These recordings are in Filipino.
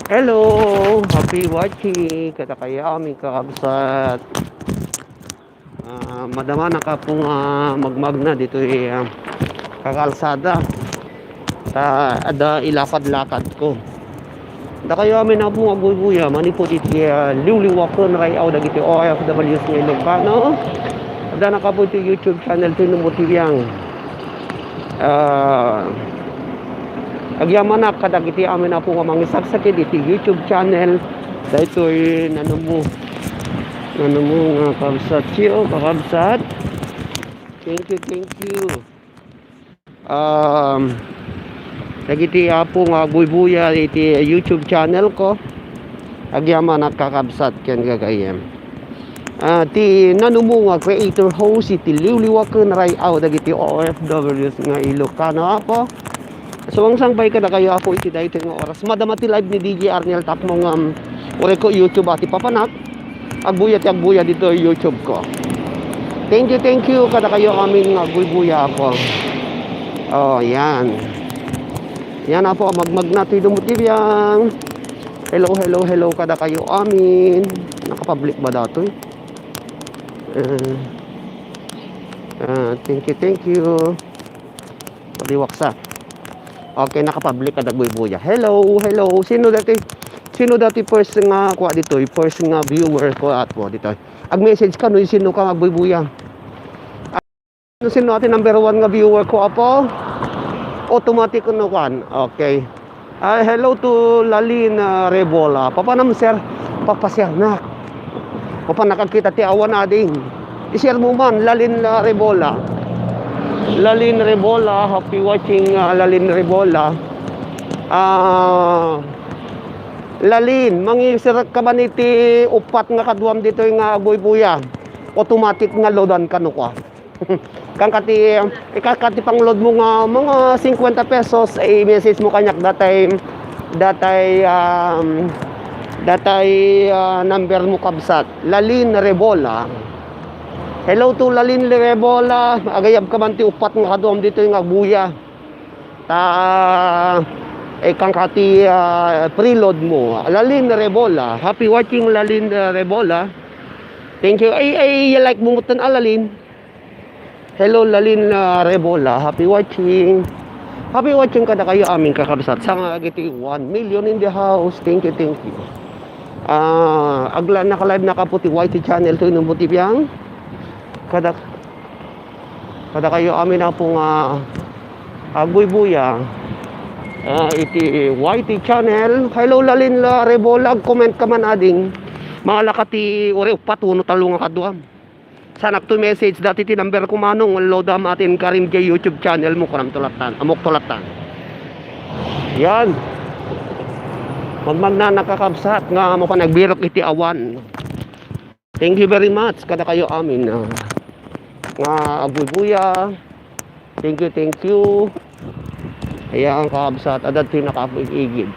Hello, happy watching. Kata kaya aming kakabsat. Madama na ka pong magmag na dito kakalsada. Ada ilakad-lakad ko. Da kayo amin na pong aguy-guya. Mani po iti liwliwakon rayaw dagiti OFWs ng Ilocano. Ada na ka po iti YouTube channel tinumutiyang. Agyaman na kadagiti amin na po mangisagsakit iti YouTube channel. Dahito ano mo nga kabsat siyo, kakabsat. Thank you. Nagiti po nga buy-buya iti YouTube channel ko. Agyaman at kakabsat ken gagayem. Ti nanumo nga creator host iti liwliwaken rayaw dagiti OFWs nga Ilocano ako. So ang sangbay kada kayo ako iti daytoy nga oras. Madama ti live ni DJ Arnel Takmo nga ore ko YouTube ati papanak. Agbuya dito YouTube ko. Thank you kada kayo amin nga buya ako. Oh, yan. Yan na po magmag natin dumutibiyang. Hello kada kayo amin. Nakapublic ba dato eh? Thank you. Paliwaksa. Okay, nakapublic kada buya. Hello. Sino dati first nga kuha dito, first nga viewer ko at mo dito. Ag-message ka no sino ka magbubuya. Sino atin number 1 nga viewer ko apo? Automatic no kan. Okay. Hello to Lalin Rebola. Papa nam sir, papasya na. Papa nakakita ti awan ading. I-share mo man Lalin Rebola. Lalin Rebola, happy watching Lalin Rebola. Lalin, mangisirag ka ba niti upat nga kaduam dito nga buy-buya? Automatic nga loadan ka no ko. Kang kati pang load mo nga mga 50 pesos ay message mo kanyak datay number mo kabsat. Lalin Rebola. Hello to Lalin Rebola. Agayab ka man ti upat nga kaduam dito nga buya. Kang kati preload mo. Lalin Rebola. Happy watching Lalin Rebola. Thank you. You like bumutan Lalin. Hello Lalin Rebola. Happy watching. Happy watching kada kayo aming kakabsat. Sa nga agiti 1 million in the house. Thank you. Agla naka-live nakaputi YT channel to inubuti biyang. Kada kayo amin na pong agbuy-buya. Iti YT channel. Hello Lalin Rebola, comment ka man ading mga lakati ore patuno talong kaduam. Sanak to message dati ti number ko manong loadam atin karim kay YouTube channel mo karam tulatan amok tulatan. Yan. Magmag na nakakabsat nga mo pa nagbirok iti awan. Thank you very much kada kayo amin nga abuy-buya. Thank you. Ayan kakabsat adat pinakaigid.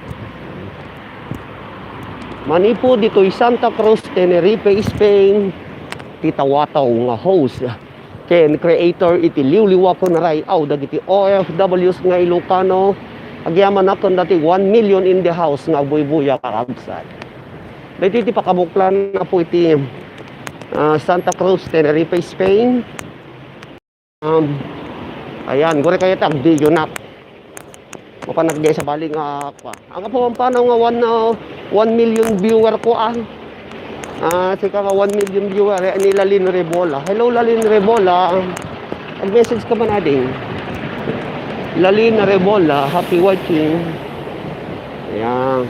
Manipo dito'y Santa Cruz, Tenerife, Spain. Titawataw nga host ken creator iti liwliwakon rayaw dagiti OFWs nga Ilocano. Agyaman nakon dati 1 million in the house nga buy-buya kakabsat. Dito iti pakabuklan na po iti Santa Cruz, Tenerife, Spain. Ayan, gore kayo tag video na. Mapanagay sa bali nga pa. Ang po paano nga 1 million viewer ko sika nga 1 million viewer ni Lalin Rebola. Hello Lalin Rebola. Mag-message ka man ading. Lalin Rebola, happy watching. Ayan.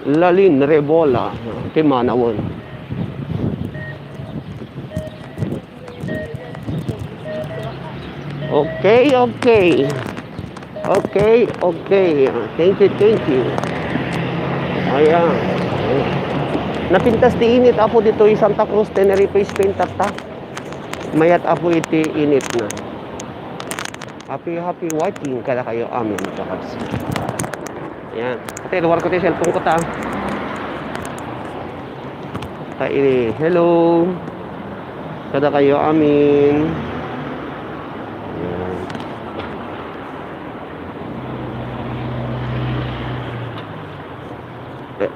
Lalin Rebola. Timanawon. Okay. Thank you. Ayan. Napintas ti init apo dito Santa Cruz, Tenerife, Spain tata. Mayat apo iti init na. Happy watching kada kayo amin kakabs. Ayan. Ate, luwar ko ti cellphone ko ta. Hello. Kada kayo amin.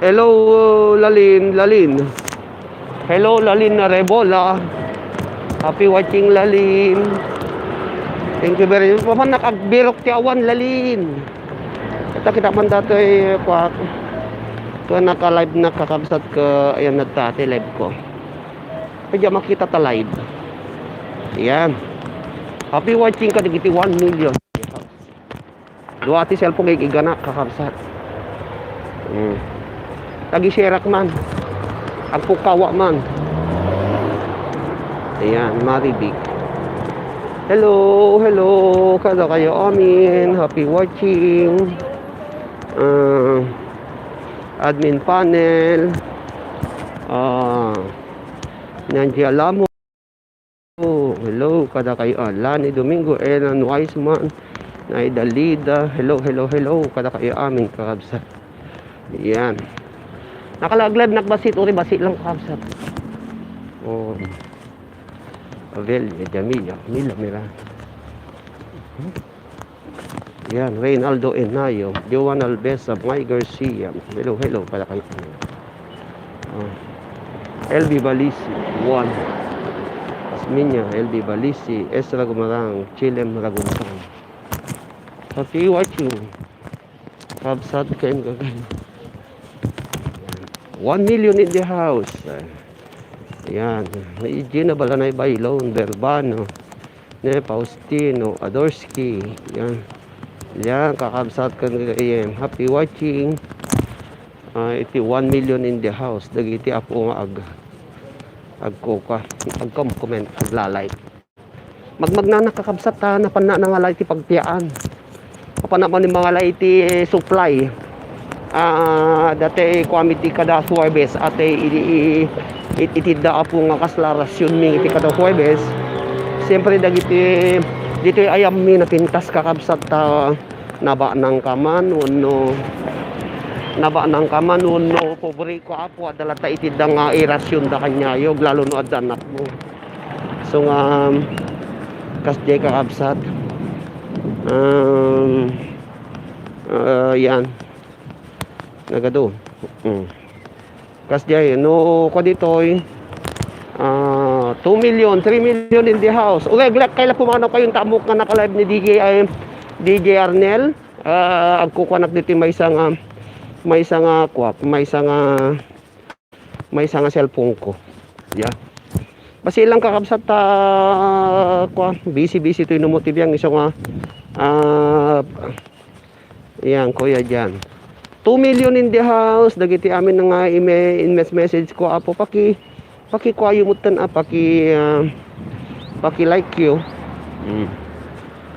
Hello, Lalin. Hello, Lalin na Rebola. Happy watching, Lalin. Thank you very much. Paman nakagbirok ti awan, Lalin. Kita man dato ay kwa. Kung naka-live na kakabsat ka, ayan na tate, live ko. Kaya makita ta live. Ayan. Happy watching ka, digiti 1 million. Dua ti cellphone kay igana kakabsat. Lagi sherak man. Agpukawa man. Ayan, maribig. Hello. Kada kayo amin. Happy watching. Admin panel. Nandiyan Alamo. Hello. Kada kayo. Lani Domingo. Elan Wiseman. Naida Lida. Hello. Kada kayo amin kakabsat. Ayan. Nakalaglag nakbasit. Uri basit lang kakabsat. Avel, Jamila, Mira. Yan, Reynaldo Enayo, Joan Albesa, May Garcia. Hello, para kayo. LB Balisi, 1. Asminya, LB Balisi, Esra Gumarang, Chilem Raguntang. Happy watching. Kabsat kayo gagawin. 1 million in the house. Ayan, may Gina Balanay Bailon, Verbano, Faustino, Adorski. Yan, kakabsat ka ng happy watching. Iti 1 million in the house. Dagiti apo nga agkuka. Agkom-comment, aglalay. Magmagna nakakabsat ta, napana na nga lay iti pagtiyaan. Kapana mo ni mga lay iti supply. Dati committee kada Huwebes at itida apo nga kaslarasyon mi iti kada Huwebes. Siyempre dagiti dito ayam mi napintas kakabsat ta naba ng kaman uno pobre ko apo adala ta itida nga irasyon da kanyayog lalo no adanak mo. So nga kasjay kakabsat yan nagado kasjay no ko ditoy 2 million, 3 million in the house. Okay, kailan pumanaw kayong tamok nga naka-live ni DJ Arnel. Agkukuanak dito may isang cellphone ko. Yeah. Basi ilang kakabsat busy to inumotive yang iso nga yan kuya dyan. 2 million in the house. Dagiti amin nga message ko apo pakikuayo mo tan paki-like you.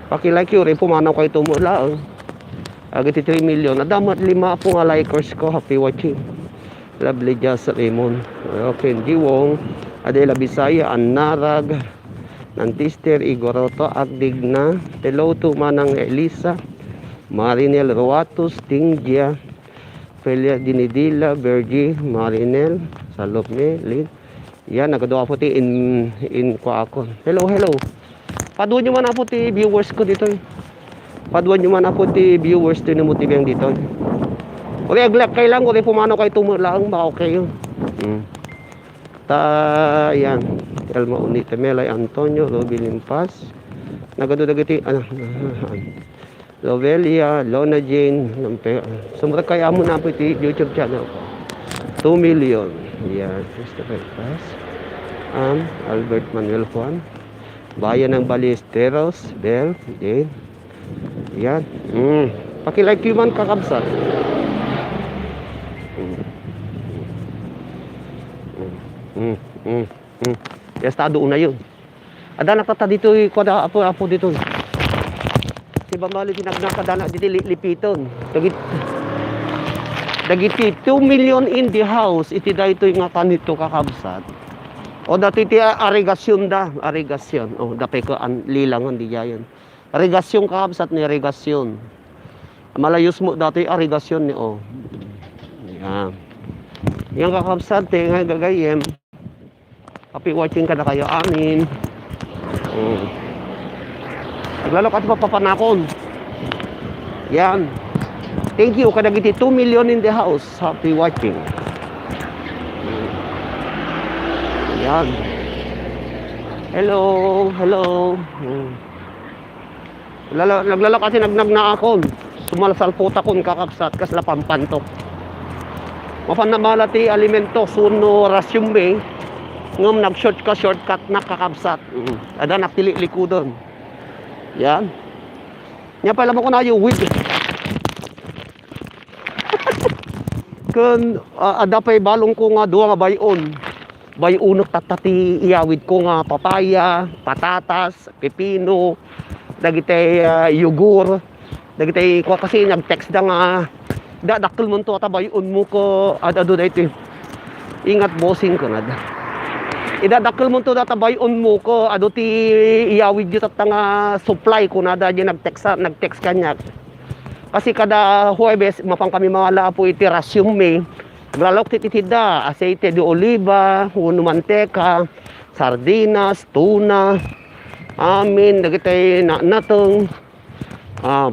Paki-like you rin pumanaw kayo tumula. Agiti 3 million. Adamat 5 po nga likers ko. Happy watching. Lovely Jazz Raymond. Okay, Jiwong. Adela Bisaya, Annarag, Nantister, Igoroto, Agdigna. Hello to Manang Elisa, Marinel Ruatus, Tinggia, Felia Dinidila, Bergie, Marinel, Salopme, Lin. Yan, nagadoa po ti in ko ako. Hello. Paduan nyo man po ti viewers ko dito. Paduan nyo man po ti viewers to namotive yang dito. Okay, kailan ko rin pumano kayo tumulaang ba okay yun. Yan. Elma Unita, Melay Antonio, Ruby Limpas. Nagadoa-dagiti, Lovelia, Lona Jane. Sumra kaya mo na po ti YouTube channel ko. 2 million. Yan, Christopher Paz. Albert Manuel Juan. Bayan ng Ballesteros, Bell, Jane. Yan. Paki-like you man kakabsat. Estado una yun. Ada nakata dito ko apo dito. Si Bambali tinagnakadana dito lipiton. Dagiti 2 million in the house. Iti da ito nga kanito kakabsat. O dati iti arigasyon. O dapay ko lilangan di yan. Arigasyon kakabsat ni arigasyon. Malayos mo dati arigasyon ni o. Yan. Yang kakabsat nga gagayem. Happy watching ka na kayo amin. Naglalok at papapanakon. Yan. Thank you. Kadagiti 2 million in the house. Happy watching. Yan. Hello. Hello. Naglala kasi nagnag na ako. Sumalasal po takon kakapsat. Kasla pampantok. Mafan na malati alimento. Suno rasyumbe. Ngam shortcut na kakapsat. Ada naktili likudon. Yan. Nya pala mo ko na yung wig. Kun ada pay balong ko nga duwa nga bayon. Bayunok tatati iyawid ko nga papaya, patatas, pepino, dagitay yugur, dagitay ko kasi nag-text da nga dadakkel mo to ata bayon mo ko adado dayto. Ingat bossing ko na da. Idadakkel mo to data bayon mo ko ado ti iyawid yu tat nga supply ko na da di nag-text kanya. Kasi kada Huwebes, mapang kami mga laapo iti resume, glalok tititida, aceite de oliva, uno manteca, sardinas, tuna, amin, nagitay natong,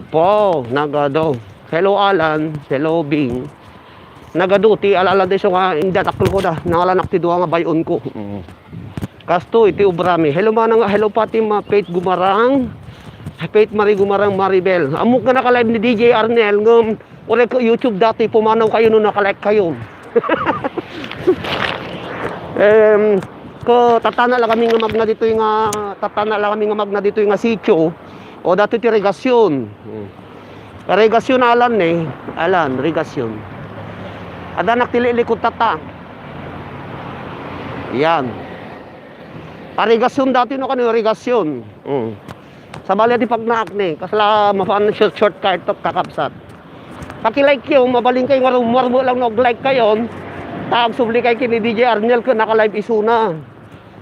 po, nagado. Hello Alan, hello Bing. Nagado, ti alala de so nga, hindi taklo ko da, nangalanak ti duwa nga bayon ko. Kasto, iti ubrami. Hello manang, hello pati ma Faith Gumarang. Faith Marie Gumarang Maribel. Amok na naka-live ni DJ Arnel ngum ore ko YouTube dati pumanaw kayo no naka-like kayo. Ko tatana lang kami nga magna dito nga tatana lang kami nga magna dito nga sitio o dati ti regasyon. Regasyon alan regasyon. Ada naktililikod tata. Yan. Regasyon dati no kanyo regasyon. Sa bali di pagnaak kasla mafan shortcut to kakapsat. Paki-like yung mabaling kay nga rumor mo lang nag-like kayon. Taag subli kay kini DJ Arnel ko naka-live isuna.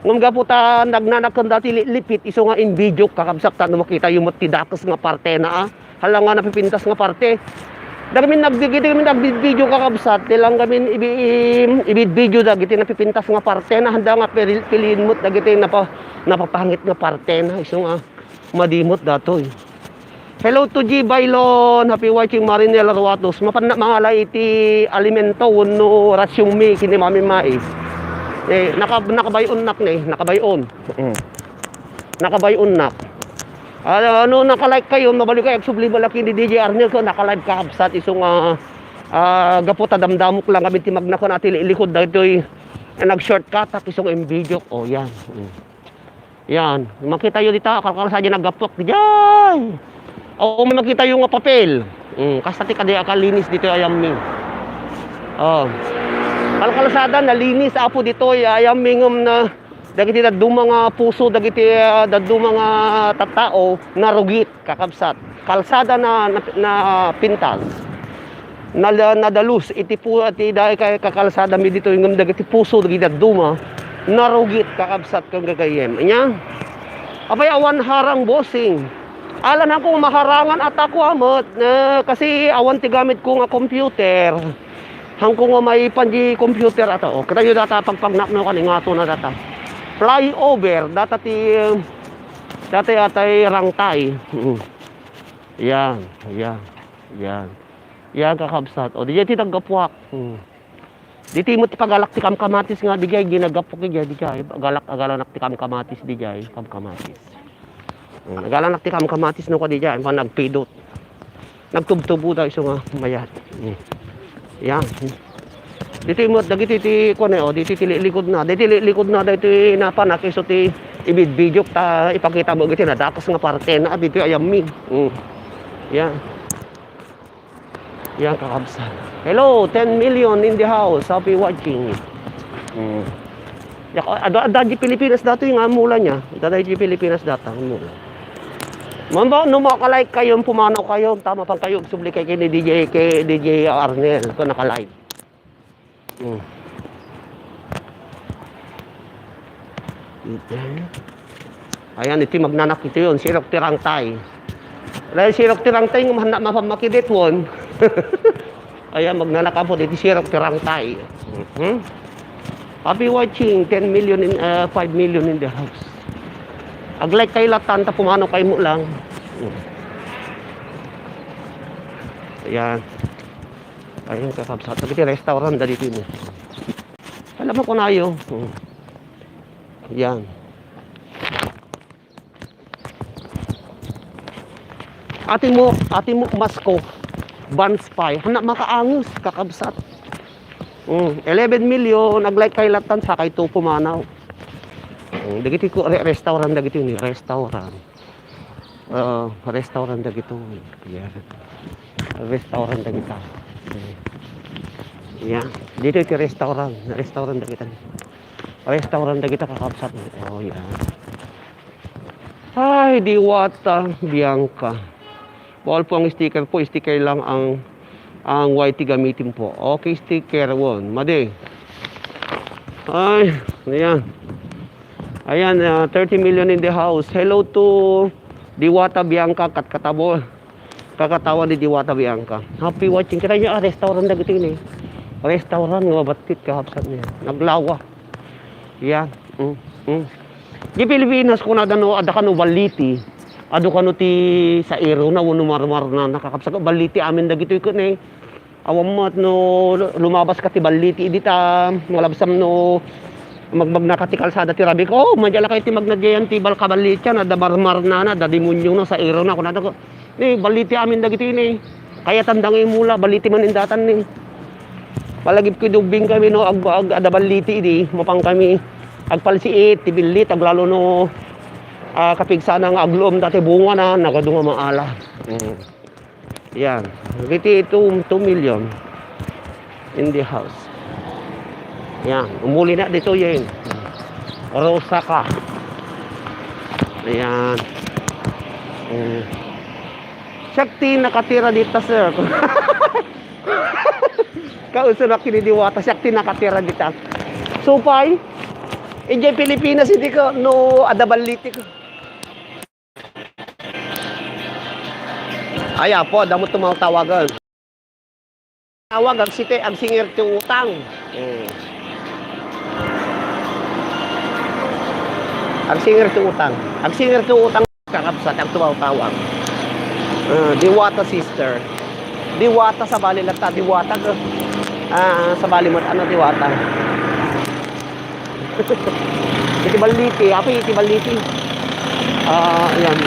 Ngum gaputa nagnanakon dati lipit iso nga in video kakapsat tan makita yung matidakas nga parte na hala nga napipintas nga parte. Dagamin nag-video kakapsat dilang gamin i-video dagiti napipintas nga parte na handa nga piliin mo dagiti napapangit nga parte na iso nga madimot datoy. Hello to G Bailon, happy watching Marinel Arwatos. Mga iti alimento no rasyong mi kini mami mais. Nakabayon nak nakabayon. Nakabayon nak. Ano naka-like kayo, mabalik kayo subli malaki ni DJ Arnel ko naka-live kakapsat isong gaputa damdamok lang kami timag na ko natin ilikod datoy nag-shortcut at isong video. Oh yan. Yan, makita yun dito, kalkalsa dyan nagapok diyan. O may makita yung papel. Kasati ka di akalinis dito ayam mi. Oh. Kalkalsada nalinis apo dito ayam mingom na dagiti daddu mga puso dagiti daddu mga tattao narugit kakabsat. Kalsada na pintas. Nadalus iti po iti dai kay kakalsada mi dito ingom dagiti puso dagiti daddu narugit kakabsat kang gagayem. Anya? Abay awan harang bossing. Alan ako maharangan at ako amot kasi awan ti gamit ko nga computer. Hangko nga may panji computer ato. Katayo data pagpagnakno kani nga ato na data. Flyover data ti dati atay rangtay. Yan. Yan kakabsat. O di ti tagapuak. Diti mo ti pagalak ti kamkamatis nga digay ginagapok digay agalanak ti kamkamatis digay kamkamatis. Agalanak ti kamkamatis no ka digay pa nagpidot. Nagtubtubo da iso nga mayat. Yan. Diti mo dagiti ti kuno o diti ti likod na diti napanak iso ti ibid video ta ipakita mo giti na dakas nga parte na diti ayam mi. Yan. Yan kakabsat. Hello, 10 million in the house. Happy watching. Ada Pilipinas dato yung mula niya. Ada Pilipinas data mula. Mamba no maka-like kayo, pumanaw kayo, tama pang kayo subli kay ni DJ Arnel ko naka-live. Ayan iti magnanak ito yun, sirok tirang tay. Dahil sirok tirang tay ng mapamakidit won. Ayan magnanak po dito sirok tirang tay. Happy watching 10 million in 5 million in the house. Ag-like kay latan ta pumano kay mo lang. Ayan. Ayun kakabsat. Dagiti restaurant dito ni. Alam mo ko na yun. Yan. Ati mo masko. Buns pie. Hanak makaangus kakabsat. 11 million naglike kay latan sa kay to pumanaw. Dagiti ko restaurant dagiti ni restaurant. Restaurant dagito. Yeah. Restaurant dagita. Yeah. Dito iti restaurant dagita. Restaurant dagita kakabsat. Oh yeah. Ay, Diwata Bianca. Bawal po ang sticker po. Sticker lang ang YT gamitin po. Okay, sticker 1. Madi. Ay, ayan. Ayan, 30 million in the house. Hello to Diwata Bianca Kakatawa ni Diwata Bianca. Happy watching. Kaya niya, restaurant na gito yun eh. Restaurant, nga batit kahapsat niya. Naglawa. Yan. Di Pilipinas kung adano adakano baliti. Ado kano ti sa iro na wano marmar na nakakapsat baliti amin dagito ikot eh. Awam mo no lumabas ka ti baliti idita malabsam no magnacatikal sa dati rabi ko manjala kay ti magnagyan ti balkabaliti na da marmar na da demonyo na sa iro na kun adako ni baliti amin dagito ni. Kaya tandangay mula baliti man indatan ni. Palagip ko dubing kami no ag ada baliti di mapang kami agpalsiit, tibilit, aglalo no kapigsa ng aglom dati bunga na, nagadunga maala. Yan. Giti 2 million in the house. Yan. Umuli na dito yan. Rosaka. Ayan. Shakti nakatira dito, sir. Kauso na kinidiwata. Shakti nakatira dito. Supay. Injay Pilipinas hindi ko no adabaliti ko. Aya po damo tumatawagan. Tawag ang site ang singer ti utang. Ang singer ti utang. Ang singer ti utang kakabsat ang tumawag. Diwata sister. Diwata sa bali lata diwata ko. Sa bali mo ano diwata. Iti baliti, api iti baliti. Ayan.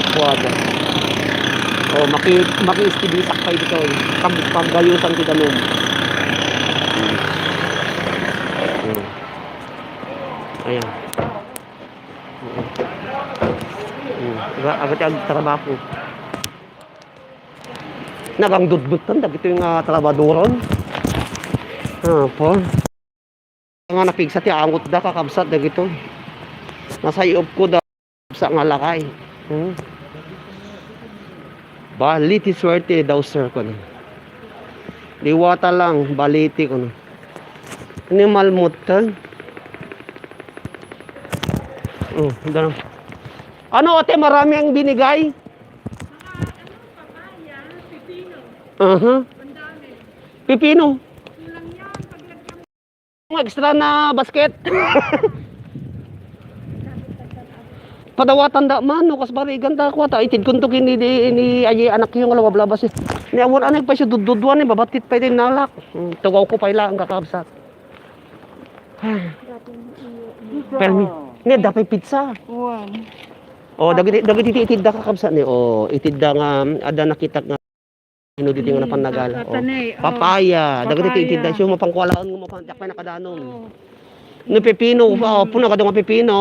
Agpuaga. Oh, maki-istibisak pa dito. Pagbayusan ti danom. Ayan. Agad ang trabaho. Nagang dudbutan dagito yung trabadoron. Po. Nga napigsa ti angot da kakabsat dagito. Nasa iob ko da sa nga lakay. Baliti swerte daw sir ko. Diwata lang baliti ko. Ini malmutan. Ano ate marami ang binigay? Pipino. Extra na basket. Padawatan da man no kas barigan ta ko ta itid kunto kini ni ayi anak yung lawablabas ni amon anak pa siya dududwan ni babatit pa din nalak. Tugaw ko pa ila ang kakabsat. Permi. Ni dapat pizza. Oh dagiti itid da kakabsat ni. Oh itid da nga ada nakita nga dito nga napanagala. Papaya. Dagiti itid da siya mapangkualaon nga mapantak pa nakadanon. Ni pepino, puno ka nga pepino.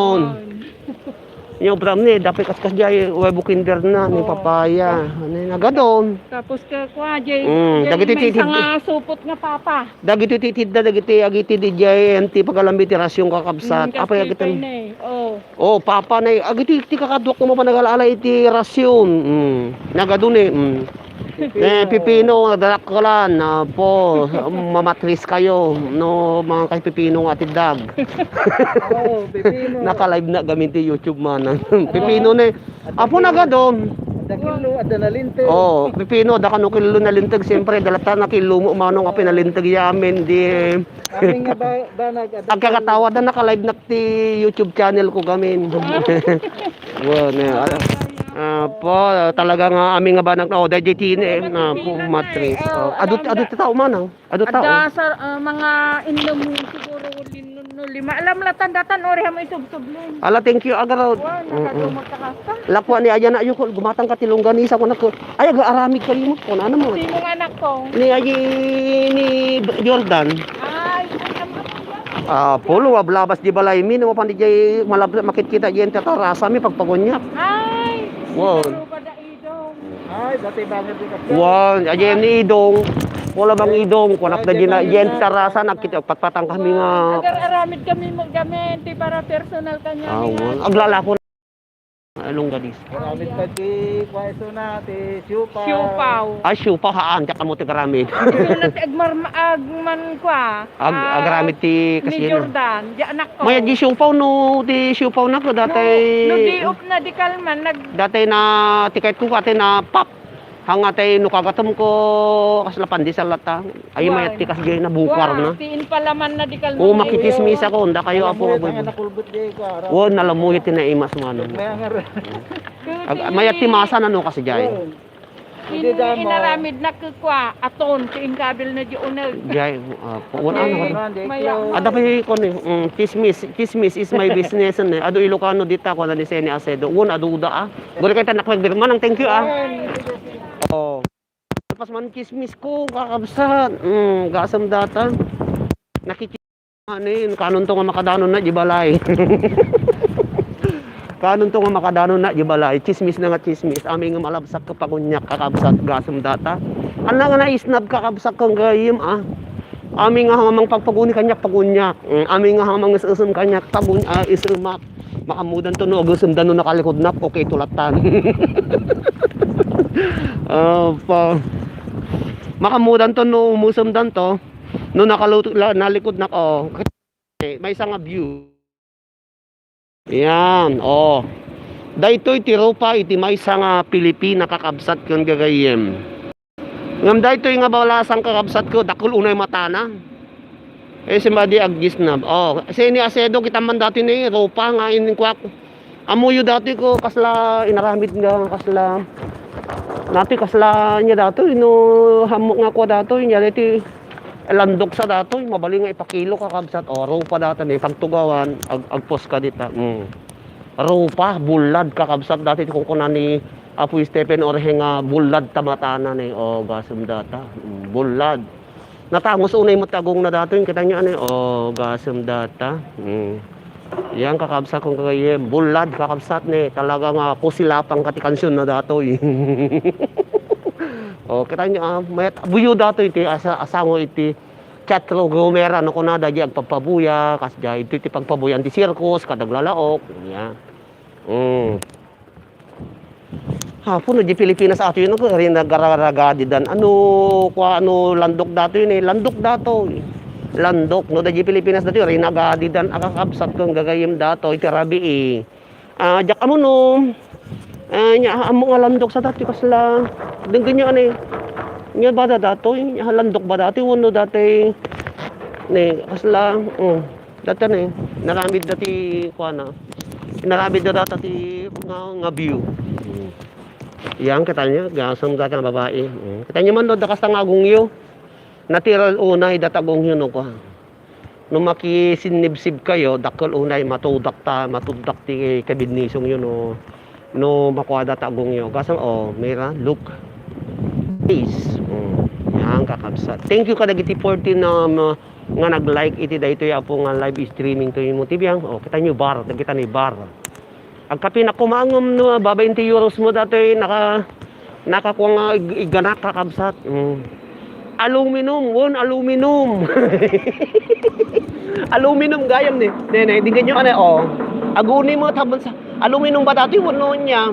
Yung pram ni dapat kaskas jay webo kinder na ni papaya. Ano nagadon. Tapos ka kwa jay. Dagiti titid nga supot nga papa. Dagiti titid da dagiti agiti di jay anti pagalambi ti rasyon kakabsat. Apa ya kita? Oh, papa na agiti ti kakadwak mo panagala iti rasyon. Nagadon eh. Pipino dalakalan na po mamatris kayo no mga kay pipino nga tidag. Pipino. Naka-live na gamit ti YouTube man. Pipino ni. Apo nagadon. Dakilo adana lintag. Oh, pipino da kano kilo na lintag siyempre dalata na kilo mo mano nga pinalintag yamin di. Kami nga ba nag Ang kakatawa da naka-live na ti YouTube channel ko gamin. Wow, Po, talaga nga aming nga banak na dahil JTN na po matris. Adot tao man adot tao. Ada sa mga inlo mo siguro no lima. Alam la tandatan ori mo isubsublin. Ala, thank you agaraw. Nakadumag ka kasta. Lakwa ni ayan na ayo ko gumatang ka tilongganisa ko nako. Ay aramig kalimot ko na mo. Sino nga anak ko? Ni ayi ni Jordan. Ay, Polo ablabas di balay min mo pandi jay malab makit kita yen tatarasa mi pagpagonyak. ay. Wow. Siguro pada idong. Ay, dati banget din kasi. Wow, ayen ni idong. Wala bang idong kunak da gina yen tarasa nakita patpatang kami nga. Agar aramid kami maggamit para personal kanya. Aglalako along gadis. Maramit pa di kwaiso na, ti siupaw. Siupaw. Syupa haan tsaka mo tigaramid. Sunat agman kwa. Agaramid ti Ni kasi. Jordan, di anak ko. Maya di syupaw no, di syupaw na ko datay. No di up na di kalman Datay na tiket ko kate na pop. Hangatay no kagatom ko kaslapan di sa lata. Ay mayat ti kasi na bukar na. Tiin palaman na di kalman. Oo, makitismis ako nda kayo apo Ang aboy. nakulbot di ko. Oo, nalamuyot ti na imas mo ano. May nga rin. Mayat ti masa na no kasi jay. Inaramid na kwa aton tiin kabil na di unag. Jay, wala Maya. Ada pa ko ni chismis is my business ne. Ado Ilocano dita ko na ni Seni Acedo. Won ado uda Gori kay tanak magdirma nang thank you Oh. Pas man chismis ko kakabsat. Gasam data. Nakikita kanon to nga makadanon na di balay. Kanon to nga makadanon na di balay. Chismis na nga chismis. Ami nga malabsak ka pagunyak kakabsat gasam data. Ana nga naisnab kakabsak kang gayim Ami nga hamang pagpaguni kanyak pagunyak. Ami nga hamang isum kanyak isumak. Makamudan to no gusum dano nakalikod na okay tulatan. Makamudan to no musum dan to no nalikod na may isang view. Yan, daytoy tiropa iti may isang Pilipina kakabsat kun gagayem. Ngam daytoy nga balasang kakabsat ko dakul unay matana. Somebody agis na. Seni Acedo kita man dati ni ropa nga inin ko. Amuyo dati ko kasla inaramid nga kasla. Nati kasla niya dato no hamok nga ko dato niya dati landok sa dato mabali nga ipakilo kakabsat ropa dati ni pagtugawan agpos ka dita. Ropa bulad kakabsat dati kung kunan ni Apo Stephen Orhe nga bulad tamatana ni gasum data. Bulad. Natangos unay mo tagong na dato yung kita nyo gasum data. Yan kakabsat kong kagayem. Bulad kakabsat ni. Talaga nga kusilapang katikansyon na dato kita nyo mayat buyo dato iti asango iti Chatro Gomera no kunada di agpapabuya kasja iti pagpabuyan ti sirkus kadaglalaok. Yan. Puno di Pilipinas ato yun ako rin nagararagadi dan landok dato yun landok dato landok no di Pilipinas dato rin nagadi dan akakabsat kong gagayim dato iti rabi jak amo no nya amo nga landok sa dati kasla denggan nyo nya ba dato landok ba dati wano dati ne kasla dati naramid dati naramid dati nga view. Yang katanya gasam gata ng babae. Katanya man do dakas tang agungyo. Natural unay datagungyo no ko. No makisinibsib kayo dakol unay matudak ti kabidnisong yun no makuha datagungyo. Gasam mera look face. Yang kakabsat. Thank you kadagiti 14 nga nag-like iti daytoy apo nga live streaming to mo tibiyang. Katanya bar, kita ni bar. Agkapi na kumangom no baba 20 euros mo dati nakakuha nga iganak kakabsat. Aluminum, aluminum. Aluminum gayam ni. Nene, di ganyo aguni mo tabon sa aluminum ba dati wono niya.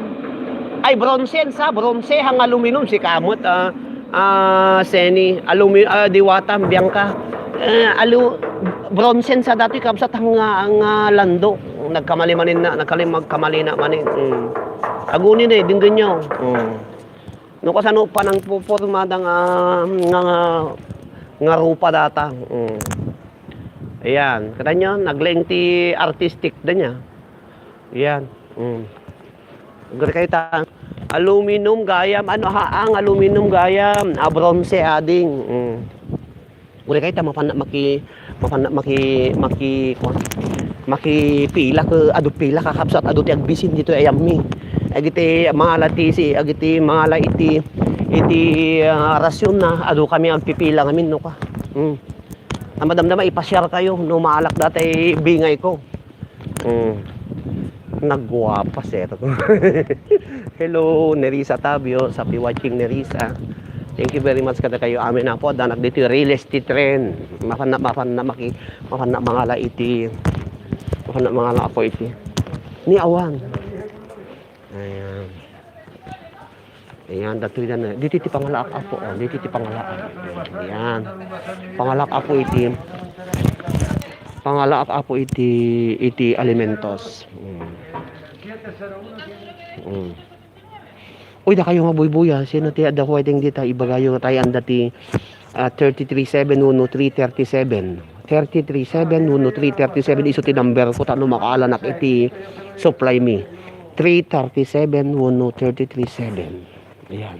Ay bronze hang aluminum si kamot Seni diwata Bianca. Bronze sa dati kabsat hang lando. Nagkamali na manin. Aguni na dinggan nyo. No kasano pa nang pupormada nga rupa data. Ayan, kada nyo nagleng ti artistic da niya. Ayan. Gari kayo Aluminum gayam, ano haang aluminum gayam, bronze ading. Uri kay ta makipila ke adu pila kakapsat adu ti agbisin dito ayami. Agiti malati si agiti mala iti rasyon na adu kami agpipila ngamin no ka. Namadamdama ipasyar kayo no maalak dati bingay ko. Nagguwapa sir. Hello Nerissa Tabio, sabi watching Nerissa. Thank you very much kada kayo amin na po danak dito real estate trend. Mafana mangala iti. Mafana mangala ako iti. Ni awan. Ayan. Ayan, dito yan. Dito ti pangalaak apo. Dito ti pangalaak. Ayan. Pangalaak apo iti. Pangalaak apo iti alimentos. Uy, da kayo mabuybuya. Sino ti ada wedding dita ibagayo nga tayo anda ti 3371337. 3371337 iso ti number ko tano makaalanak iti supply me. 3371337. Ayan.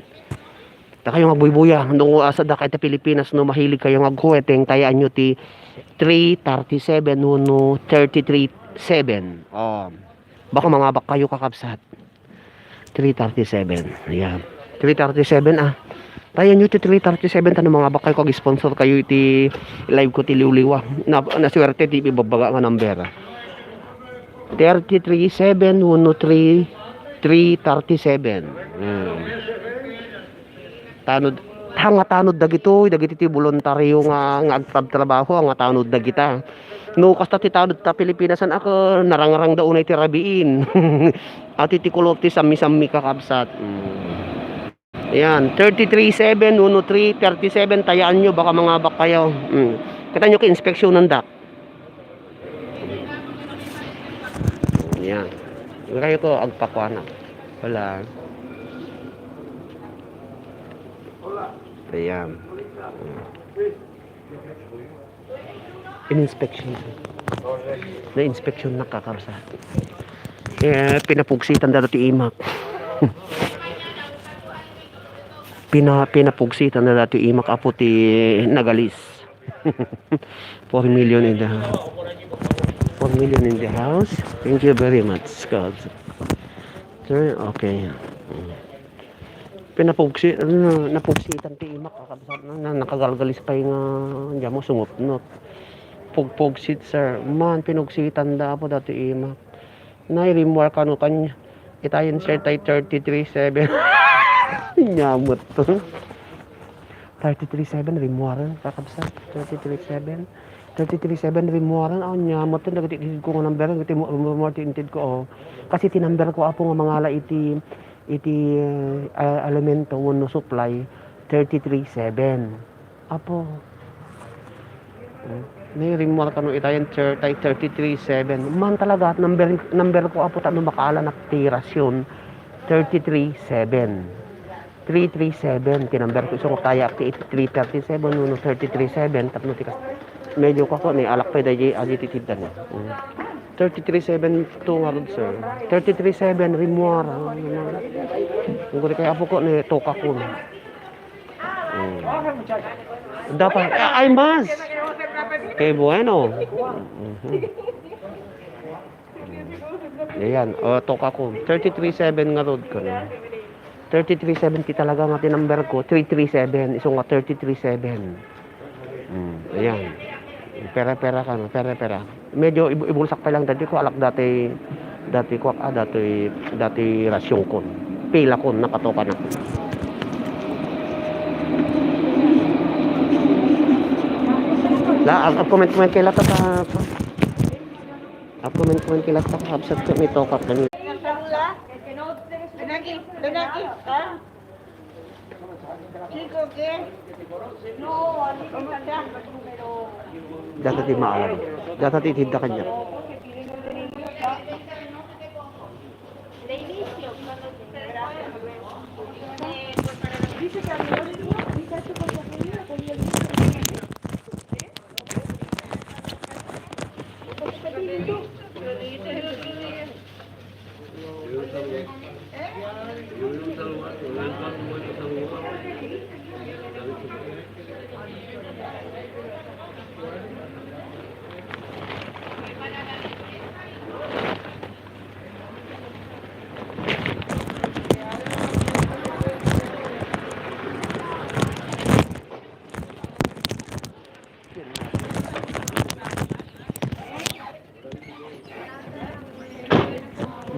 Da kayo mabuybuya nung asa da kay ta Pilipinas no mahilig kayo magkuweteng tayaan nyo ti 3371337. Baka mga bak kayo kakabsat. 337. Ayan. 337 Tayo nyo ti 337 tanong mga bak kayo kag-sponsor kayo iti live ko ti liwliwa. Naswerte ti ibabaga nga number. 3371337. Tanod tanod dagito ti voluntaryo nga agtrabaho nga tanod dagita. No kasta ti tanod ta Pilipinasan ako narangarang daw unay ti rabiin. At iti kulot ti sami-sami kakabsat. Ayan, 3371337 tayaan nyo baka mga bak kayo. Kita nyo ki inspeksyon ng dak. Ayan. Kayo ko agpakwana. Wala. Ayan. In-inspection. Na-inspection na kakabsa. Pinapugsitan dito ti imak. Pinapugsitan na dito imak apo ti nagalis. 4 million in the house. 4 million in the house. Thank you very much, God. Okay. Napugsitan ti imak kakabsat na nakagalgalis pa nga diyan mo sumupnot. Pugsit sir man pinugsitan da po dati imak nay rimwar kano kanya itayin sir tay 337 nyamot to 337 rimwaran kakabsat 337 rimwaran nyamot to nagati ko nga number ngati mo tinted ko kasi tinumber ko apo nga mangala iti elemento no supply 337 apo may rimwar kanu itayan 337 man talaga number ko apo tano makaala na tirasyon 337 tinumber ko isong kaya akti 337 no 337 tapno tikas medyo ko ni alak pa dayi agititidan 337 to ngarod sir 337 rimwar ngori kay apo ko ni toka ko dapat ay mas kay bueno. Ayan, toka ko. 337 nga road ko. 337 ti talaga nga tinumber ko. 337. Isong nga 337. Ayan. Pera-pera ka no. Pera-pera. Medyo ibulsak pa lang dati ko. Alak dati rasyon ko. Pila ko. Nakatoka na. Comment kay lata ta. Comment kay lata ka absat ko may tokak kami. Danaki, ha? Chico, ke? No, Data ti maalam. Data ti tinda kanya.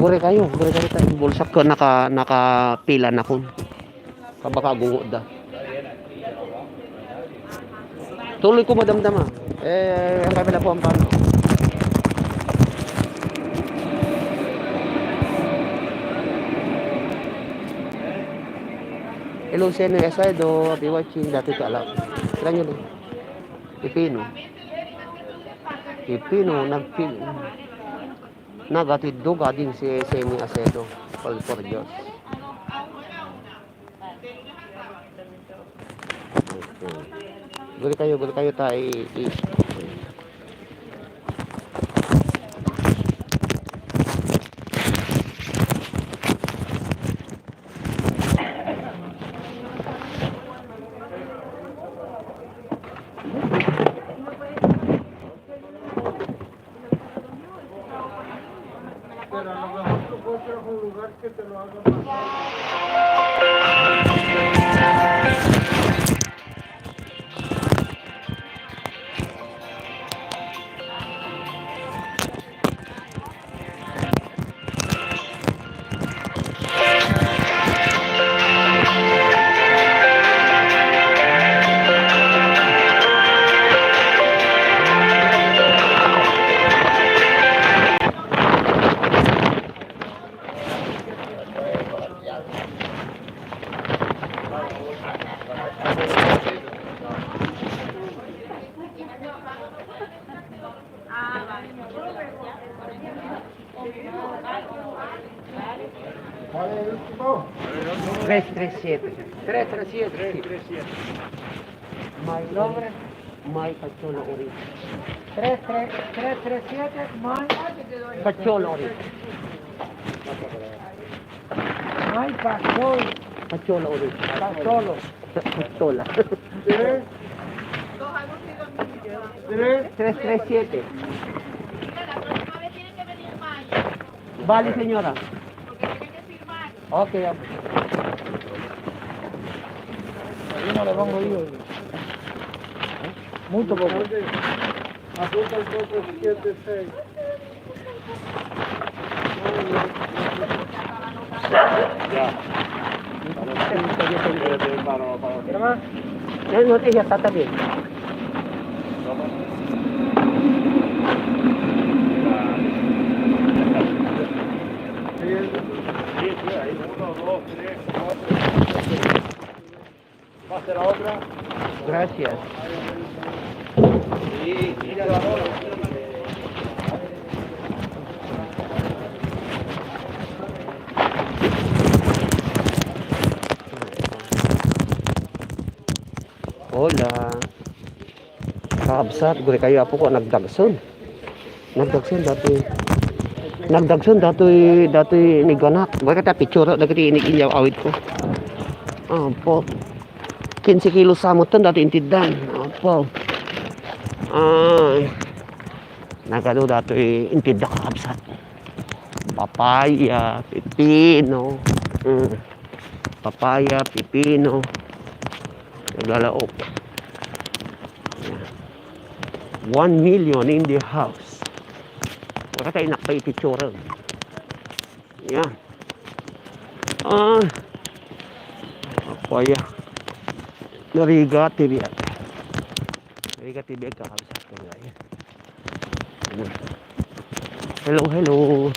gure kayo tayo. Bulsak ko nakapila na ko. Kabaka gungo da. Tuloy ko madamdama. Ang kabila po ang pano. Hello, Seno Esaido. Be watching dati ka alam. Kailan yun eh? Pipino, nagatid do gading si Semi Acedo. Pal por Diyos. Okay. Guli kayo tayo. Pero a lo mejor tú encuentras un lugar que te lo haga más. ¿Cuál es el último? 337. 337. My nombre, My Cacholo Ori. 337, May. Cacholo Ori. May Pasol. Cacholo Ori. Pasolo. Cachola. ¿Tres? ¿Tres? 337. Vale, señora. Okay. Ahí no le pongo yo. Mucho poco. Apunta el 476. ¿Qué más? No, ella está también. ¿Va a ser la otra? Gracias. Sí, mira la hora. Hola. Kaabsat, guri kayo apo ko nagdagson. Nagdagson dati ni ganak. Guri kata picture dati iniginyaw awit ko. Apo. 15 kilos samutan dati intidan. Apo. Nagado dati intid kaabsat. Papaya, pipino. Papaya, pipino. Naglalaok. 1 million in the house. Wala tayo nakpay picture. Yan. Papaya. Nariga TV. Nariga TV kakabsat ko nga yan. Hello.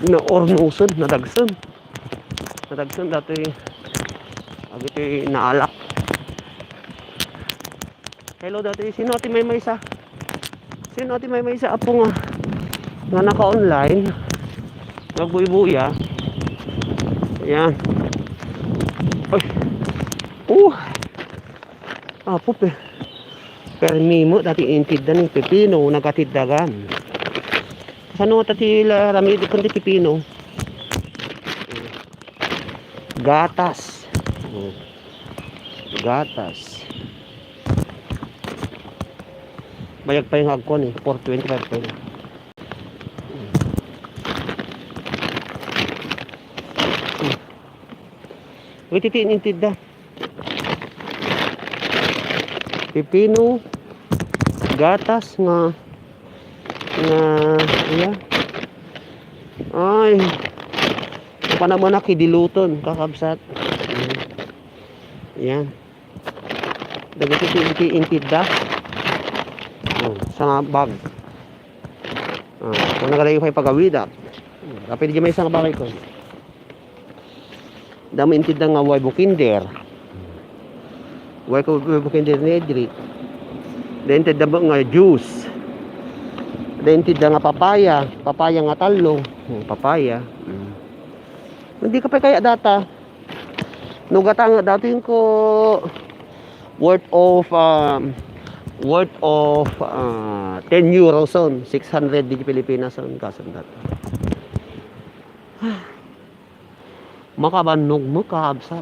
Na ornuson, nadagson dati agiti naalak. Hello dati sino ati may isa apo nga naka-online nagbuy-buya. Ayan. Ay. Apo permimo dati intidan ng pipino nagatiddagan. Sano tati rami di kundi pipino. Gatas. Bayag pa yung hagkon 425 pa yun. Wait, titiin da. Pipino, gatas nga iya, Ay, panaman na kidiluton, kakabsat. Yan. Dagiti intid da. Sa bag. Kung nagalay ko pagawida. Kapit di may isang bagay ko. Dami intid da nga way bukinder. Way ko bukinder nedri. Dentid da nga juice. Dentid da nga papaya. Papaya nga talong. Papaya. Hindi ka pa kaya data. Nugata nga dati yung ko worth of 10 euros on 600 di Pilipinas on kasandat. Makabanog mo kaabsat.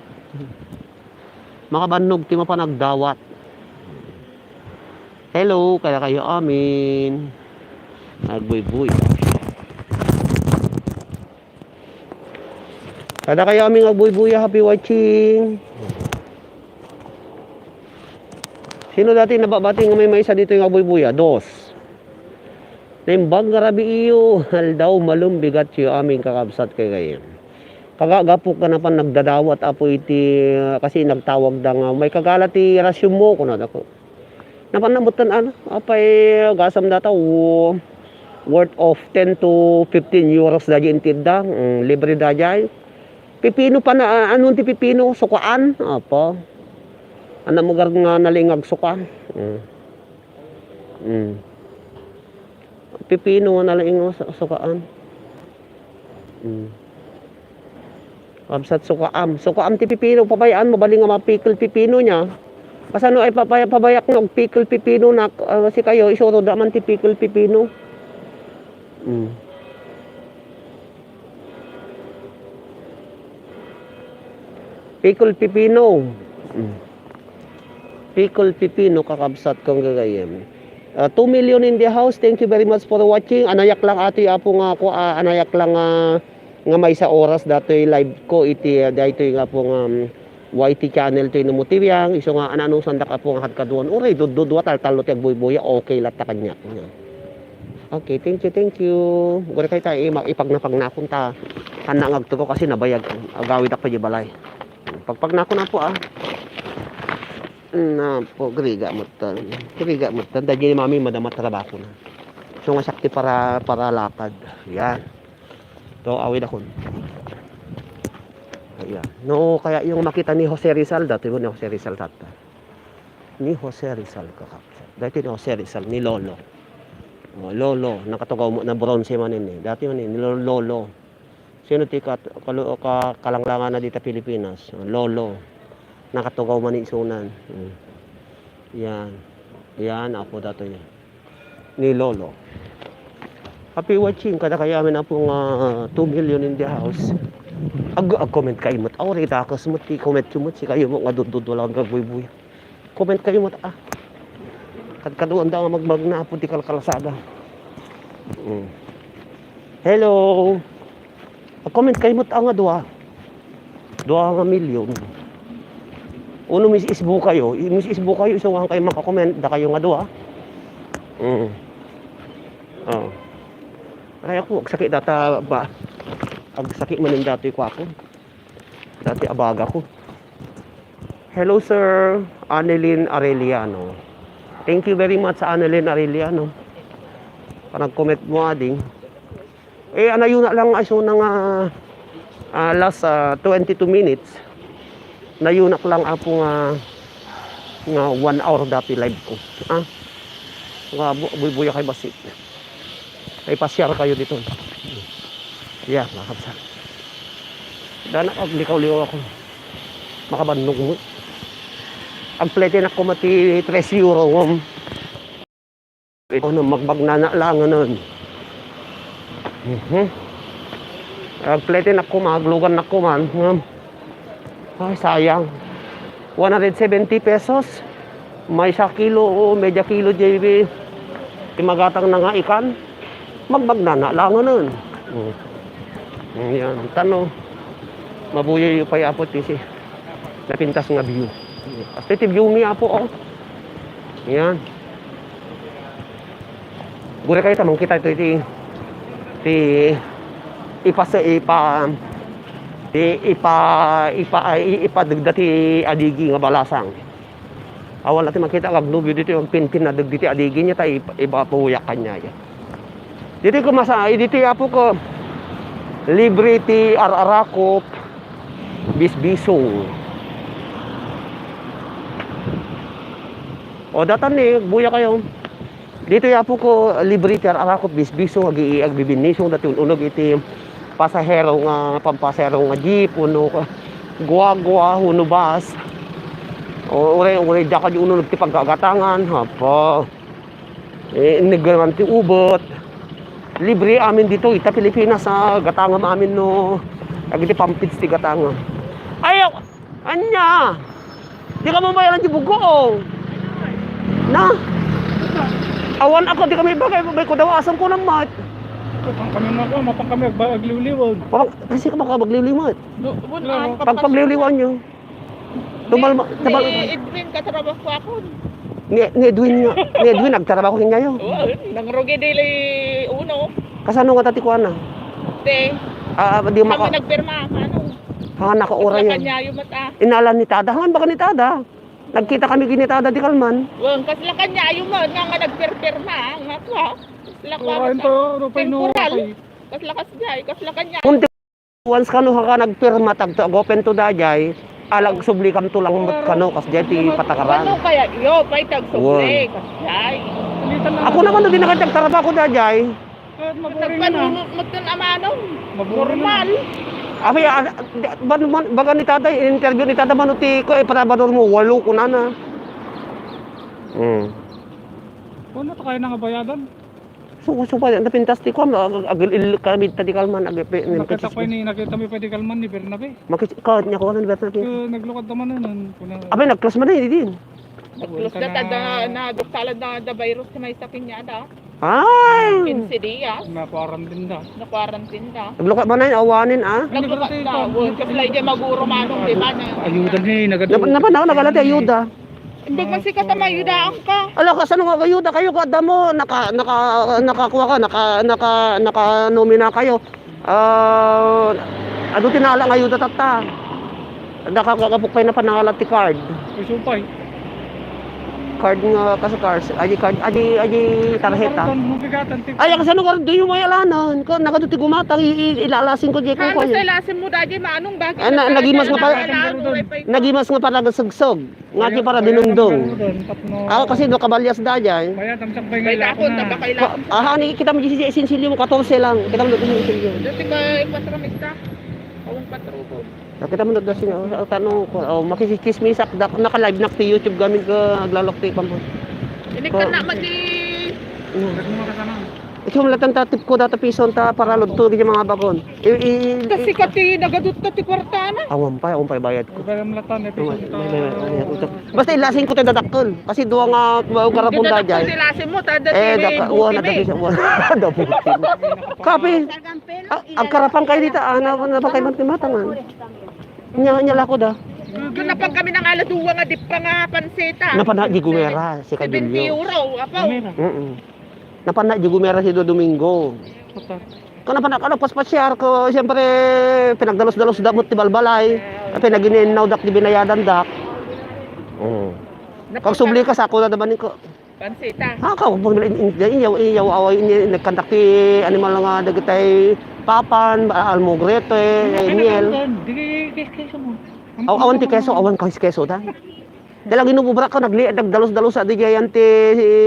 Makabanog ti pa nagdawat. Hello, kaya kayo amin. Nagbuy-buy. Kada kayo aming nagbuy-buy, happy watching. Sino dati nababati nga may isa dito yung abuy-buya? Dos. Naimbag garabi iyo. Haldaw malum bigat siyo aming kakabsat kay kayo. Kagagapok ka na pa nagdadawat apo iti kasi nagtawag da nga may kagalat ti rasyon mo kuno dako. Napanamutan ano apay gasam data worth of 10 to 15 euros da intid da. Libre da jay. Pipino pa na anong ti pipino sukaan apa. Ano mo nga nalingag suka? Pipino nga nalingag sukaan. Absat sukaam. Sukaam ti pipino pabayaan mo bali nga mapikil pipino niya. Kasano ay pabayak ng pikil pipino na si kayo isuro da man ti pikil pipino. Pikil pipino. Pickle pipino kakabsat kong gagayem. 2 million in the house. Thank you very much for watching. Anayak lang ati apo nga ako anayak lang nga may sa oras datoy live ko iti daytoy nga po nga YT channel toy numutibiyang iso nga ananong sandak apo nga hadkadon. Uray dudwa taltalo ti agbuy-buya okay lat ta kanya. Okay, thank you. Gure kay tayo ipag na kunta kana ngagtuko kasi nabayag agawid ak pa di balay. Pagpag na ko na po na po griga mo tan dahil mami madamat trabaho na so nga sakti para lakad yan to awid ako ayan no kaya yung makita ni Jose Rizal dati mo ni Jose Rizal tata ni Jose Rizal kakapsa dati ni Jose Rizal ni Lolo Lolo nakatugaw mo na bronze man ni dati man ni Lolo sino ti kalanglangan na dito Pilipinas Lolo nakatugaw man ni isunan. Yan ako dato niya. Ni Lolo. Happy watching kada kaya amin na pong 2 million in the house. Comment kayo mo. Awari ta ako smut comment mo si kayo mo nga dudud wala kang buy-buy. Comment kayo mo kadkaduan da nga magmag na po di kalkalasada. Hello. Comment kayo mo nga duwa nga milyon. Uno misisbo kayo isang kayo makakomment da kayo nga duha. Ay ako sakit data ba. Ag sakit man dati ko ako. Dati abaga ko. Hello sir, Annelyn Arellano. Thank you very much Annelyn Arellano. Panag-comment mo ading. Anayo na lang aso nang last 22 minutes. Nayunak lang apo nga 1 hour dati live ko. Nga buy-buya kay basit. Kay pa-share kayo dito. Yeah, makapsa. Dana aglikaw-liw ako. Makabannog mo. Ang plete na ko mati 3 euro. Ito na magbagnana lang nun. Ang plete na ko maglugan na ko man. Ay, sayang. 170 pesos. May 1 kilo o medya kilo JB. Imagatang na nga ikan. Magbagnana lang nun. Yan. Tanong. Mabuya yung payapot kasi. Napintas nga view. Kasi view mi apo Yan. Gure kayo tamang kita ito ipadagdati adigi nga balasang. Awal natin makita kag nubyo dito yung pinpin na dagditi adigi niya tayo iba puyak kanya. Dito ko dito yapo ko libre ti ararakop bisbisong. O datan ni buya kayo. Dito yapo ko libre ti ararakop bisbisong agbibinisong dati unog iti pasahero nga pampasahero nga jeep uno guagua uno bus. O ure daka di uno ti paggagatangan hapa. Negran ti ubot. Libre amin dito ita Pilipinas sa gatangam amin no. Agiti pampits ti gatangam. Ayaw! Anya! Di ka mabayaran ti bugoong. Na? Awan ako, di kami bagay ko daw asam ko ng mat. Kapag kami na ako, mapang kami agliwliwan. Kasi ka baka magliliwat. Bunan Pag pagliliwan nyo. Edwin katrabaho ko ako. Ni Edwin nagtrabaho kin ngayon. Nangrugi dili uno. Kasano nga tati ko na? Te. Di Kami nagpirma ano. Hangan nakaura yan. Kanya yung mata. Inalan ni Tada. Hangan baka ni Tada. Nagkita kami gini Tada di Kalman. Wang kasla kanya yung nga nagpirma nga ko. Temporal. Kasla kanya. Kung once kano ka nagpirma tagto open to dajay, alag subli kam tulang mut kano kas jay ti patakaran. Ano kaya yo pay tag suble kasay. Ako naman no di nakatagtarapa ko dajay. Nagpanunod mo tun amano. Normal. Abi baga ni tatay interview ni tata manuti ko patabador mo 8 ko na. Ano to kaya nga bayadan? So pa na pintastik ko agil kami tadi Kalman agape ni Nakita mo pwede kalman ni Bernabe. makikot niya ko ni Bernabe. Naglukad naman nun. Abi nagclass man din. Nagclose na tada na doktalad na da virus sa may sakin niya da. Ay! 15 dias. Naparan din da. Na quarantine da. Naglukat man na awanin Naglukat da. Kasi lang dyan maguro manong di ba na. Ayudan ni nagado. Napan ako nagalati ayuda. Hindi man si katamayudaan ka. Ala ka sano nga ayuda kayo kada mo nakakuha ka naka nomina kayo. Ano tinala nga ayuda tata. Nakakapukpay na panangalat ti card. Supay. Card nga kasi card aji tarjeta. Mubigatan ti. Ay kasi ano ka do yung may alanan ko nakaduti gumatang ilalasin ko di ko Ano ko. sa lasin mo dadi manong bagay. Nagimas nga pa nagimas nga para nagsagsog. Nga ti para dinungdong. Ako kasi do kabalyas dajay. Kaya tamsak pa May nga lakon na ba kailangan. Ni kita mo si Sinsilio mo 14 lang. Kita mo si Sinsilio. Dati ka ipatramis ka. Awang patrubo. Kita mo na siya tanong ko makikismisak naka-live na sa YouTube gamit ka naglalok ti pampo. Ini ka na madi. Ito mo latang tatip ko data pison ta para lugto di mga bagon. Kasi kati nagadut ka ti kwartana. Awan pa bayad ko. Kaya malatan Basta ilasin ko tayo dadakol. Kasi duwa nga karapon dajay. Kasi lasin mo tada Uwan na dati siya. Kape. Ang karapang kayo dito. Na ba kayo mantimatangan? Nyala ko da. Doon na pag kami ng aladuwa nga dip pa nga panseta. Napana di gumera si 70 Kadilyo. euro. Apaw. Napana di gumera si Domingo. Kung napana ka paspasyar ko, siyempre pinagdalos-dalos damot ti balbalay. Pinaginaw dak di binayadan dak. Kag subli ka sa ako na naman ko. Panseta. Ka pag iyaw away nagkandak ti animal nga dagatay papan, almogrete, miel. Awan ti keso, awan keso da. Dala ginububra ko nagdalos-dalos sa diyan ti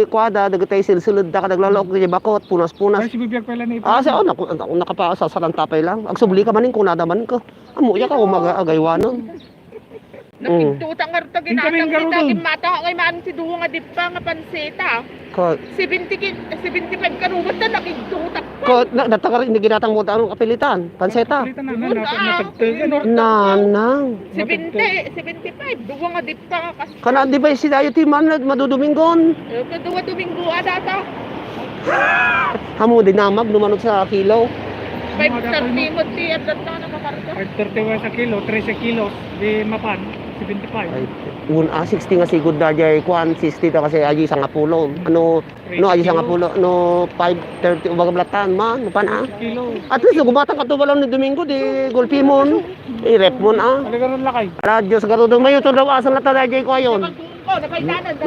kwada dagatay silsulod da ka naglalok ti bakot punas-punas. Ay si bibiyag pala ni. Sa nakapasa sa tapay lang. Ag subli ka manin ko nadaman ko. Amuya ka umagaywanon. Napintutang nga rito ginatang kita mata ngay maan si duwa nga dip pa nga panseta. Ko 75 karubot na nakigtutak pa. ko natakar ni ginatang mo tanong kapilitan, panseta. Nanang. 75 duwa nga dip pa nga kas. Kana di ba si dayo ti man madudumingon? Duwa Domingo adata. Hamo dinamag numanod sa kilo. 530 mo ti at na makarga. 531 sa kilo, 13 kilos di mapan. 75. Ay, 60 nga sigud na jay kwan 60 ta kasi aji sa ngapulo. Ano aji sa ngapulo no 5:30 ubaga blatan man pana. Kilo. At least gumatang ka to balang ni Domingo di golpimon. Rep mon Ano ganun lakay? Ala Diyos garudong mayo to daw asan lata dayay ko ayon.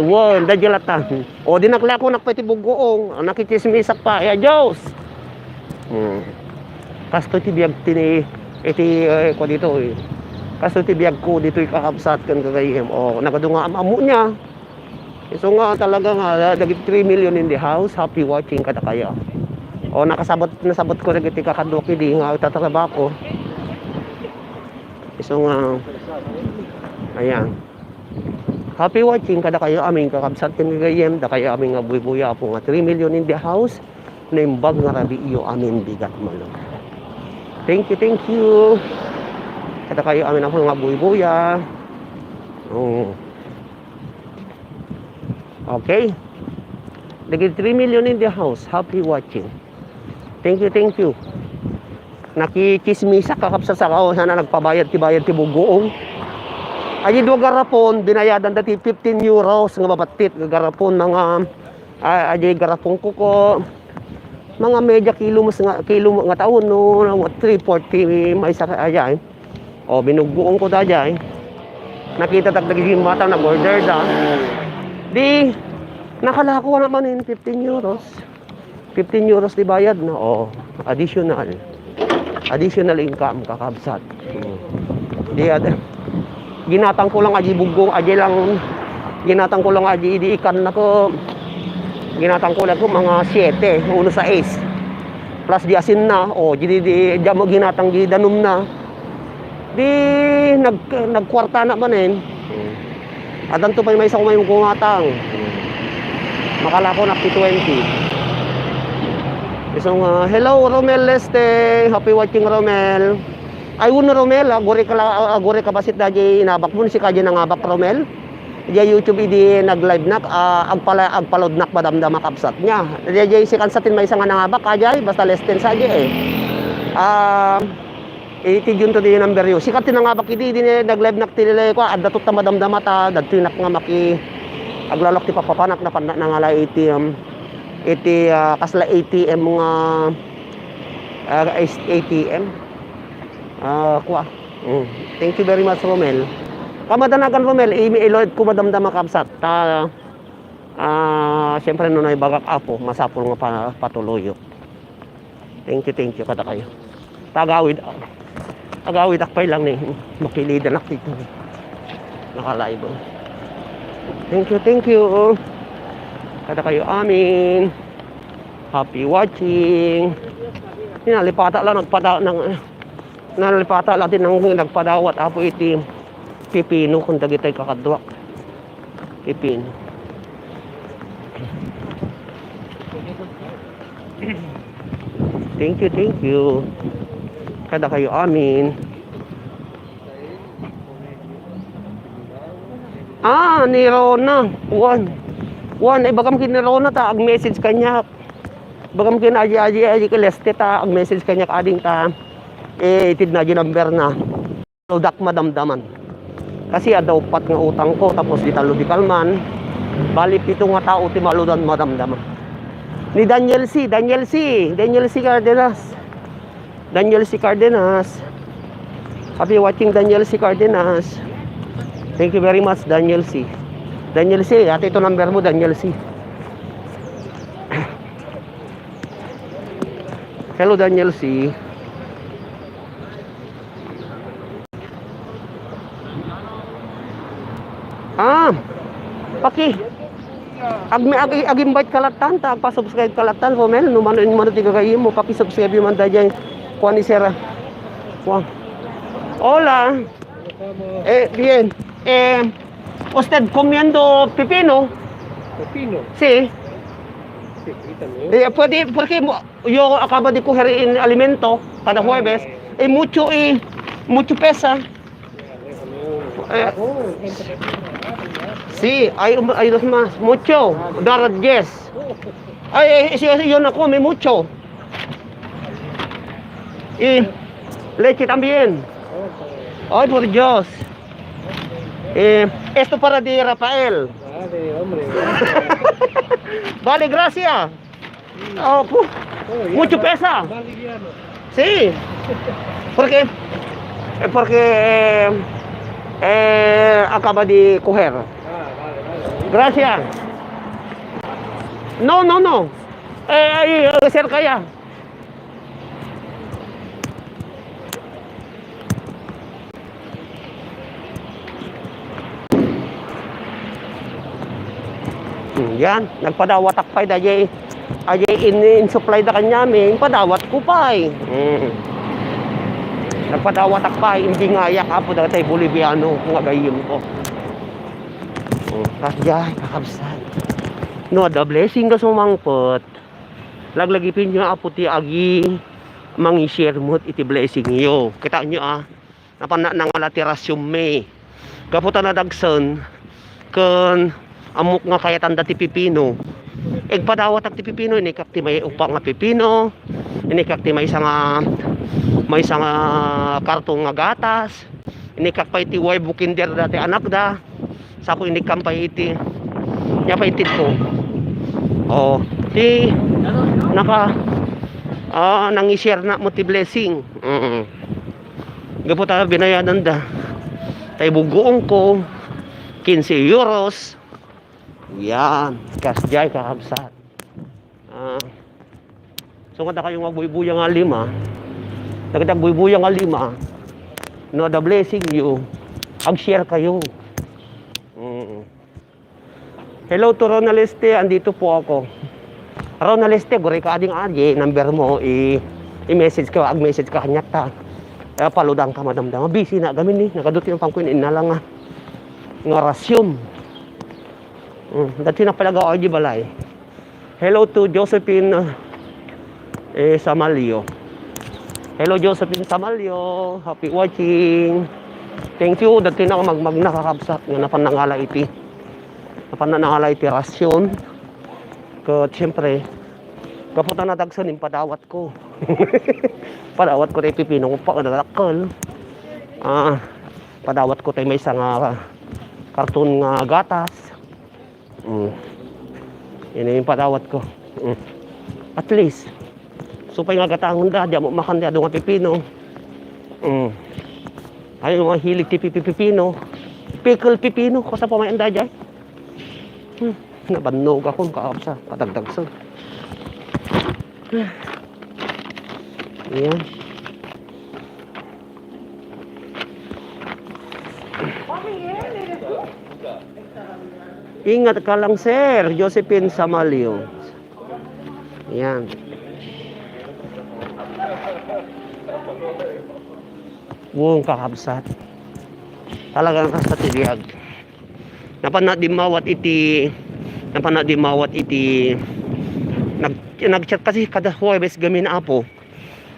Wow, dadya lata. O di nakla ko nakpati bugoong, nakichismisak pa. Ya Diyos. Kasto ti biag tini iti ko dito eh. Kasto ti biag ko dito kakabsat kan kagayem. O nagadunga amo niya. So nga talaga nga dagit 3 million in the house. Happy watching kada kaya. O nasabot ko dagit kakadoki di nga tatraba ko. So nga ayan. Happy watching kada kayo aming kakabsat kan kagayem. Da kayo aming nga buy-buya po nga 3 million in the house. Naimbag nga rabi iyo amin bigat malo. Thank you. Kada kayo amin ako nga buy-buya. Okay. Lagi 3 million in the house. Happy watching. Thank you. Nakikismisa kakapsa sa kao sana nagpabayad ti bugoong. Aji do garapon binayadan dati 15 euros nga mabatit garapon mga aji garapon kuko. Mga medya kilo nga taon no 340 may sa ajay. O binubuong ko dajay. Nakita tagdaging mata nag-order da. Di nakalako naman in 15 euros. 15 euros di bayad na additional income kakabsat. Di ginatang ko lang aji bugong aji lang ginatang ko lang aji di ikan na ko. Ginatang ko lang ko mga 7, uno sa ace. Plus di asin na, jadi di jamo ginatang gidanom na. Di nagkwarta na manen. Adan to pa may isa ko may kumatang. Makala ko na 20. So hello Romel Leste, happy watching Romel. Ay uno Romel, agore ka basit daji inabak mo si kadya nangabak Romel. Dia YouTube idi nag-live nak agpalod nak madamdam makabsat niya. Dia si kansatin may isang nangabak ajay basta less than saja iti junto di number yo. Sikat tinangabak idi nag-live nak tililay ko adda tut madamdam ta dadto nak nga maki aglalok ti papapanak na nangala ATM. Iti kasla ATM mga ATM. Kuha. Thank you very much Romel. Kamadanagan Romel, i-load ko madamdam makabsat. Siyempre nung naibagak apo, masapol nga patuloyo. Thank you kada kayo. Tagawid akpay lang ni makilidan ak dito. Nakalive. Thank you. Kada kayo amin. Happy watching. Nalipata lang nalipata lang din ng nagpadawat apo iti pipino kung dagitay kakadwak. Pipino. Thank you. Kada kayo amin. Ni Rona. One, bagam kin ni Rona ta ag message kanya. Bagam kin aji keleste ta ag message kanya ading ta. Itid na di number na. Lodak madamdaman. Kasi adaw pat nga utang ko tapos di talo di kalman. Bali pito nga tao ti maludan madamdaman. Ni Daniel C. Cardenas. Happy watching Daniel C. Cardenas. Thank you very much Daniel C. Ate ito number mo Daniel C. Hello Daniel C. Paki. Ag-invite kalatan ta pa-subscribe kalatan Romel no man tiga kayo mo paki-subscribe man dajay kuan ni Sera. Hola. Bien. Usted comiendo pepino? Pepino. Sí. Sí, también. Puede, porque yo acabo de coger en alimento cada jueves. Mucho pesa. Sí, hay dos más. Mucho. Dar 10. Si yo no come mucho. Y leche también. Ay, por Dios. Esto para di Rafael. Vale, hombre. Vale, gracias. Opo. Mucho pesa. Más liviano. Sí. Porque acaba de coger. Ah, vale, vale. Gracias. No, no, no. Ahí cerca ya. Yan, nagpadawat akpay da jay. Ajay in supply da kanyaming padawat ko pay. Nagpadawat akpay hindi nga yak apo da tay Boliviano nga gayim ko. Kasjay kakabsat. No, the blessing ka sumangpot. Laglagipin nyo apo ti agi mangi-share mo iti blessing yo. Kita nyo napana nang alatirasyon me. Kaputa na dagson kun amok nga kaya tanda ti pipino. Padawat ti pipino inikak ti may upa nga pipino. Inikak ti may nga kartong nga gatas. Inikak pa iti way bukinder dati anak da. Sako inikam pa iti. Nya pa itid ko. Ti nang-i-share na mo ti blessing. Gaputa binayadan da. Tay bugoong ko 15 euros. Yan, kasjay kakabsat. So kada kayong magbuybuya nga 5. Dagdag buybuya nga 5. No, the blessing you. Ag-share kayo. Hello to Ronaleste, andito po ako. Ronaleste, guri ka ading number mo i-message ka, ag-message ka kanya ta. Paludang ka madamdam. Busy na gamin ni, nakaduti ng pangkuin inalang nga rasyon. Dati na pala ako di balay. Hello to Josephine Samalio. Hello Josephine Samalio. Happy watching. Thank you. Dati na nakakabsat nga napanangala iti. Napanangala iti rasyon. Kat siyempre kaputa na dagsan yung padawat ko. Padawat ko tayo pipinong pa nadakal. Padawat ko tayo may isang karton nga gatas. Yan yung padawat ko. At least supay nga gatangon da, di mo makanda do nga pipino. Ayun nga hilig ti pipino. Pickle pipino ko sa pamayanda jay. Nabannog ako kaapsa katagdagso. Yan. Ingat ka lang, sir. Josephine Samalio. Yan. Buong kakabsat. Talagang kasta tibiyag. Napanadimawat iti nag-chat kasi kada Huwebes gamin apo.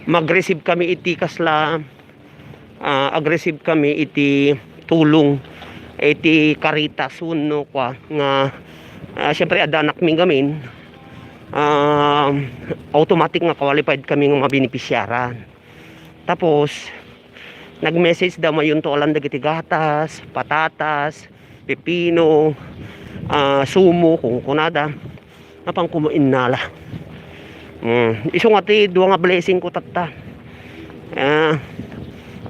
Mag-receive kami iti kasla aggressive kami iti tulong iti Caritas uno kwa nga syempre adanak ming gamin automatic nga qualified kami nga mabinipisyaran. Tapos nag-message daw mayon to alam dagiti gatas, patatas, pepino, sumo kung kunada napang kumain nala. Iso nga ti duwa nga blessing ko tatta.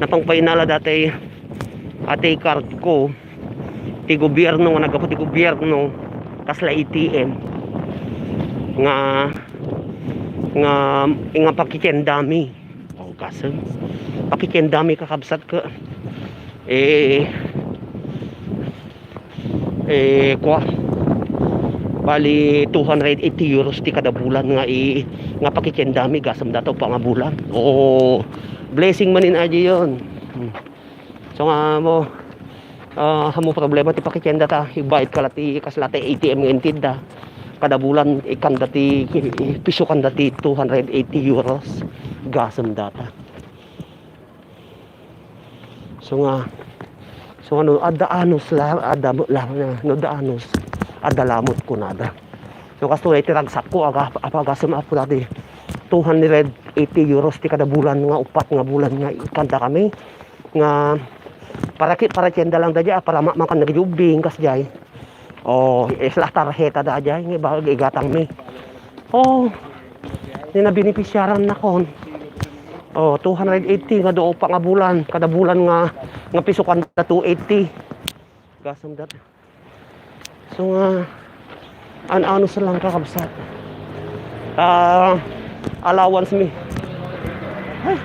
Napang painala dati ate card ko ti gobyerno nga nagapo ti gobyerno kasla ATM nga pakikendami kasi pakikendami kakabsat ka kwa bali 280 euros ti kada bulan nga pakikendami gasam dataw pa nga bulan. Blessing manin aji yon. So nga mo hamo problema ti pakikenda ta ibayad ka lati kaslate ATM nga intid da kada bulan ikan dati piso kan dati 280 euros gasam data. So ano adaanos adalamot ko nada. So kasto iti ragsak ko gasam apo dati 280 euros ti kada bulan nga upat nga bulan nga ikanta kami nga para tienda lang dadya para makan nagjubing kas jay. Oh, isla tarheta dadya ngi bahag igatang mi. Oh, ni na benepisyaran na kon. Oh, 280 nga do pa nga bulan, kada bulan nga pisukan ta 280. Gasam dat. So ano sa lang kakabsat. Allowance mi. Ay,